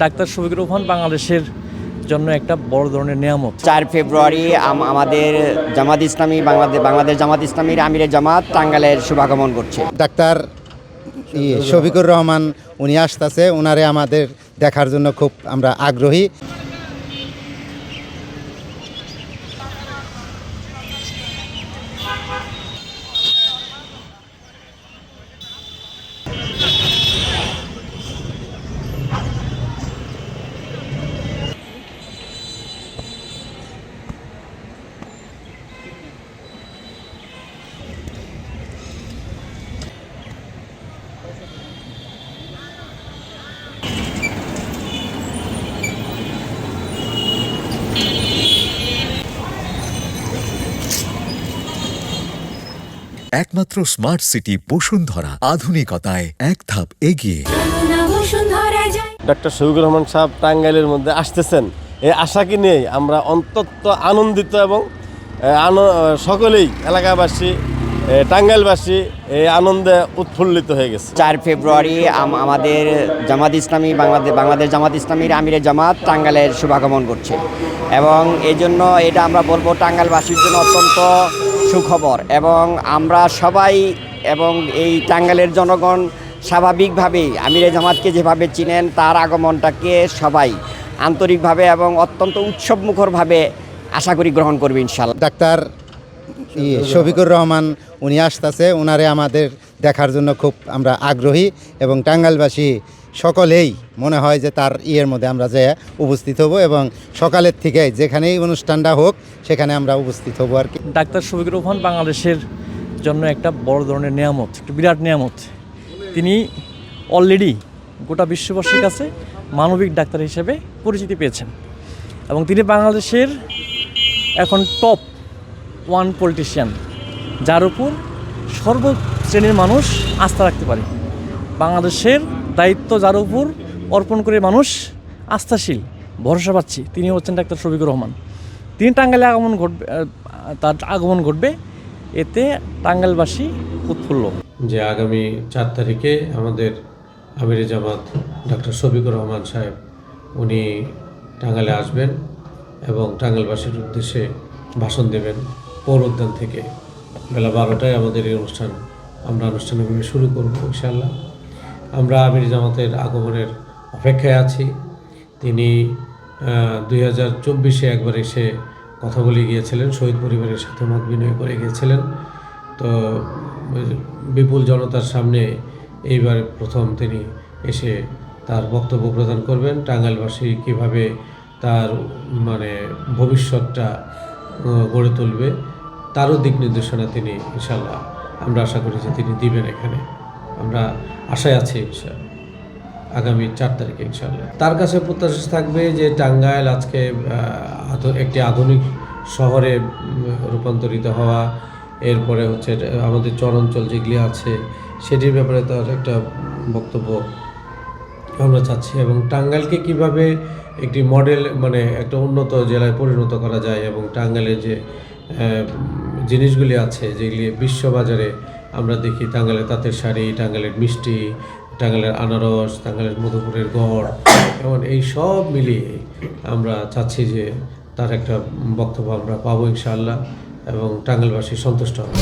Doctor Shafiqur Rahman বাংলাদেশের জন্য একটা বড় ধরনের নিয়ামত। 4 ফেব্রুয়ারি আমাদের জামাত ইসলামী বাংলাদেশ জামাত ইসলামীর আমিরে জামাত টাঙ্গাইলের শুভাগমন করছে। ডাক্তার শফিকুর রহমান উনি আসতেছে, ওনারে আমাদের দেখার জন্য খুব আমরা আগ্রহী। একমাত্র স্মার্ট সিটি বসুন্ধরা, আধুনিকতায় এক ধাপ এগিয়ে। ডক্টর শফিকুর রহমান সাহেব টাঙ্গাইলের মধ্যে আসতেছেন, এই আশাকে নিয়ে আমরা অন্তত আনন্দিত এবং সকলেই এলাকাবাসী টাঙ্গাইলবাসী এই আনন্দে উৎফুল্লিত হয়ে গেছে। 4 ফেব্রুয়ারি আমাদের জামাত ইসলামী বাংলাদেশ জামাত ইসলামীর আমিরে জামাত টাঙ্গাইলের শুভাগমন করছে এবং এই জন্য এটা আমরা বলবো টাঙ্গাইলবাসীর জন্য অত্যন্ত সুখবর। এবং আমরা সবাই এবং এই টাঙ্গাইলের জনগণ স্বাভাবিকভাবেই আমিরে জামাতকে যেভাবে চিনেন, তার আগমনটাকে সবাই আন্তরিকভাবে এবং অত্যন্ত উৎসবমুখরভাবে আশা করি গ্রহণ করবে ইনশাআল্লাহ। ডাক্তার শফিকুর রহমান উনি আসতেছে, ওনারে আমাদের দেখার জন্য খুব আমরা আগ্রহী এবং টাঙ্গাইলবাসী সকলেই মনে হয় যে তার মধ্যে আমরা যে উপস্থিত হব এবং সকালের থেকে যেখানেই অনুষ্ঠানটা হোক সেখানে আমরা উপস্থিত হব আর কি। ডাক্তার শফিকুর রহমান বাংলাদেশের জন্য একটা বড় ধরনের নিয়ামত, একটা বিরাট নিয়ামত। তিনি অলরেডি গোটা বিশ্ববাসীর কাছে মানবিক ডাক্তার হিসেবে পরিচিতি পেয়েছেন এবং তিনি বাংলাদেশের এখন টপ 1 পলিটিশিয়ান, যার উপর সর্বশ্রেণীর মানুষ আস্থা রাখতে পারে। বাংলাদেশের দায়িত্ব যার উপর অর্পণ করে মানুষ আস্থাশীল, ভরসা পাচ্ছি, তিনি হচ্ছেন ডাক্তার শফিকুর রহমান। তিনি টাঙ্গাইলে তার আগমন ঘটবে, এতে টাঙ্গাইলবাসী উৎফুল্ল। যে আগামী 4 তারিখে আমাদের আমিরে জামাত ডক্টর শফিকুর রহমান সাহেব উনি টাঙ্গাইলে আসবেন এবং টাঙ্গাইলবাসীর উদ্দেশ্যে ভাষণ দেবেন পৌর উদ্যান থেকে। বেলা 12টায় আমাদের এই অনুষ্ঠান আমরা আনুষ্ঠানিকভাবে শুরু করব ইনশাআল্লাহ। আমরা আমিরে জামাতের আগমনের অপেক্ষায় আছি। তিনি 2024-এ একবার এসে কথা বলে গিয়েছিলেন, শহীদ পরিবারের সাথে মত বিনিময় করে গিয়েছিলেন। তো বিপুল জনতার সামনে এইবার প্রথম তিনি এসে তার বক্তব্য প্রদান করবেন। টাঙ্গাইলবাসী কীভাবে তার ভবিষ্যৎটা গড়ে তুলবে তারও দিক নির্দেশনা তিনি ইনশাল্লাহ আমরা আশা করি যে তিনি দিবেন। এখানে আমরা আশায় আছি ইনশাল্লাহ আগামী 4 তারিখে ইনশাল্লাহ। তার কাছে প্রত্যাশা থাকবে যে টাঙ্গাইল আজকে একটি আধুনিক শহরে রূপান্তরিত হওয়া, এরপরে হচ্ছে আমাদের চরাঞ্চল যেগুলি আছে সেটির ব্যাপারে তার একটা বক্তব্য আমরা চাচ্ছি এবং টাঙ্গাইলকে কিভাবে একটি মডেল একটা উন্নত জেলায় পরিণত করা যায় এবং টাঙ্গাইলের যে জিনিসগুলি আছে যেগুলি বিশ্ববাজারে আমরা দেখি, টাঙ্গাইলের তাঁতের শাড়ি, টাঙ্গাইলের মিষ্টি, টাঙ্গাইলের আনারস, টাঙ্গাইলের মধুপুরের গড়, এবং এই সব মিলিয়ে আমরা চাচ্ছি যে তার একটা বক্তব্য আমরা পাবো ইনশাআল্লাহ এবং টাঙ্গাইলবাসী সন্তুষ্ট হবে।